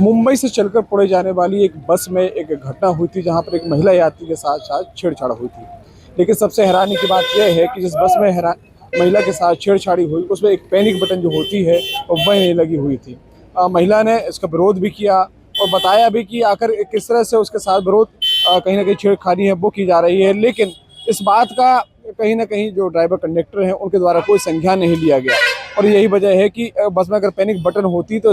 मुंबई से चलकर पुणे जाने वाली एक बस में एक घटना हुई थी, जहां पर एक महिला यात्री के साथ साथ छेड़छाड़ हुई थी। लेकिन सबसे हैरानी की बात यह है कि जिस बस में महिला के साथ छेड़छाड़ी हुई, उसमें एक पैनिक बटन जो होती है वह नहीं लगी हुई थी। महिला ने इसका विरोध भी किया और बताया भी कि आखिर किस तरह से उसके साथ विरोध कहीं ना कहीं छेड़खानी है वो की जा रही है। लेकिन इस बात का कहीं ना कहीं जो ड्राइवर कंडक्टर हैं उनके द्वारा कोई संज्ञान नहीं लिया गया। और यही वजह है कि बस में अगर पैनिक बटन होती तो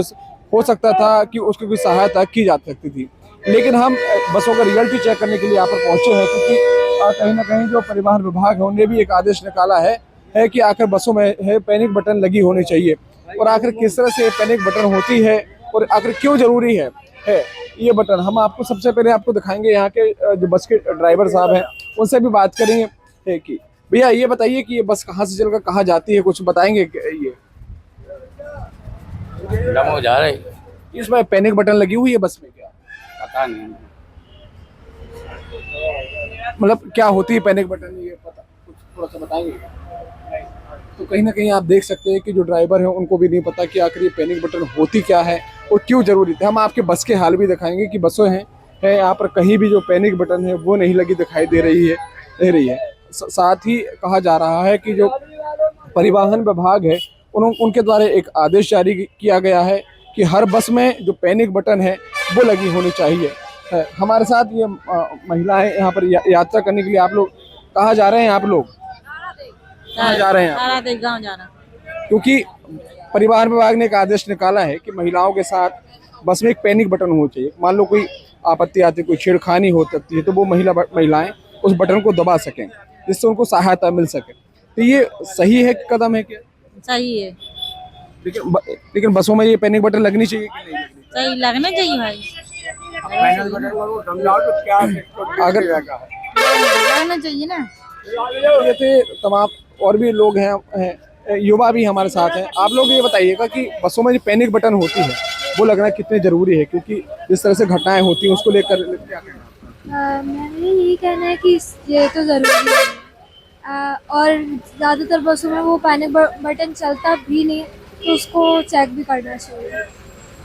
हो सकता था कि उसकी कोई सहायता की जा सकती थी। लेकिन हम बसों का रिजल्ट चेक करने के लिए यहाँ पर पहुंचे हैं, क्योंकि कहीं ना कहीं जो परिवहन विभाग है उन्होंने भी एक आदेश निकाला है कि आखिर बसों में है पैनिक बटन लगी होनी चाहिए। और आखिर किस तरह से पैनिक बटन होती है और आखिर क्यों जरूरी है ये बटन, हम आपको सबसे पहले आपको दिखाएंगे। यहाँ के जो बस के ड्राइवर साहब हैं उनसे भी बात करेंगे। है कि भैया ये बताइए कि ये बस कहाँ से चलकर कहाँ जाती है, कुछ बताएंगे ये? दमोह जा रहे। इसमें पैनिक बटन लगी हुई है बस में क्या? पता नहीं। मतलब क्या होती है पैनिक बटन, ये पता कुछ थोड़ा सा बताएंगे? तो कहीं ना कहीं आप देख सकते हैं कि जो ड्राइवर हैं उनको भी नहीं पता कि आखिर ये पैनिक बटन होती क्या है और क्यों जरूरी थी। हम आपके बस के हाल भी दिखाएंगे कि बसें हैं यहाँ पर कहीं भी जो पैनिक बटन है वो नहीं लगी दिखाई दे रही है। साथ ही कहा जा रहा है कि जो परिवहन विभाग है उनके द्वारा एक आदेश जारी किया गया है कि हर बस में जो पैनिक बटन है वो लगी होनी चाहिए। हमारे साथ ये महिला है यहाँ पर यात्रा करने के लिए। आप लोग कहाँ जा रहे हैं? आप लोग कहाँ जा रहे हैं? गाँव जाना। क्योंकि परिवहन विभाग ने एक आदेश निकाला है कि महिलाओं के साथ बस में एक पैनिक बटन होना चाहिए। मान लो कोई आपत्ति आती है, कोई छेड़खानी हो सकती है, तो वो महिलाएं उस बटन को दबा सकें जिससे उनको सहायता मिल सके। तो ये सही है कदम है क्या? सही है। लेकिन बसों में ये पैनिक बटन लगनी चाहिए कि नहीं लगनी? सही लगना चाहिए भाई। अगर लगना चाहिए ना। ये थे तमाम और भी लोग हैं, युवा भी हमारे साथ हैं। आप लोग ये बताइएगा कि बसों में जो पैनिक बटन होती है वो लगना कितने जरूरी है, क्योंकि जिस तरह से घटनाएं होती हैं उसको लेकर क्या कहना? मैंने यही कहना है कि ये तो ज़रूरी है। और ज़्यादातर बसों में वो पैनिक बटन चलता भी नहीं, तो उसको चेक भी करना चाहिए।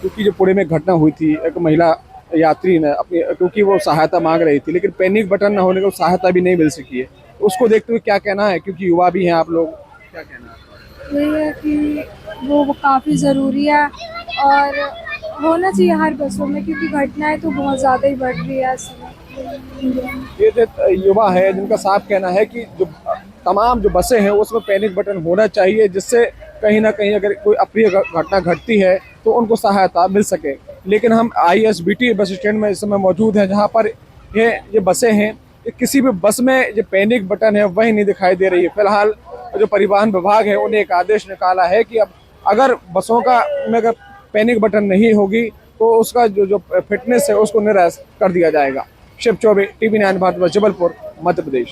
क्योंकि जो पुणे में घटना हुई थी, एक महिला यात्री ने अपनी, क्योंकि वो सहायता मांग रही थी लेकिन पैनिक बटन न होने को सहायता भी नहीं मिल सकी है, तो उसको देखते हुए क्या कहना है? क्योंकि युवा भी हैं आप लोग, क्या कहना है? यही है कि वो काफ़ी ज़रूरी है और होना चाहिए हर बसों में, क्योंकि घटनाएं तो बहुत ज़्यादा ही बढ़ रही है इस समय। ये जो युवा है जिनका साफ कहना है कि जो तमाम जो बसें हैं उसमें पैनिक बटन होना चाहिए, जिससे कहीं ना कहीं अगर कोई अप्रिय घटना घटती है तो उनको सहायता मिल सके। लेकिन हम ISBT बस स्टैंड में इस समय मौजूद हैं, जहां पर ये बसें हैं। किसी भी बस में जो पैनिक बटन है वही नहीं दिखाई दे रही है। फिलहाल जो परिवहन विभाग है उन्हें एक आदेश निकाला है कि अब अगर बसों का में अगर पैनिक बटन नहीं होगी तो उसका जो फिटनेस है उसको निरस्त कर दिया जाएगा। शिव चौबे, TV9 भारत, जबलपुर, मध्य प्रदेश।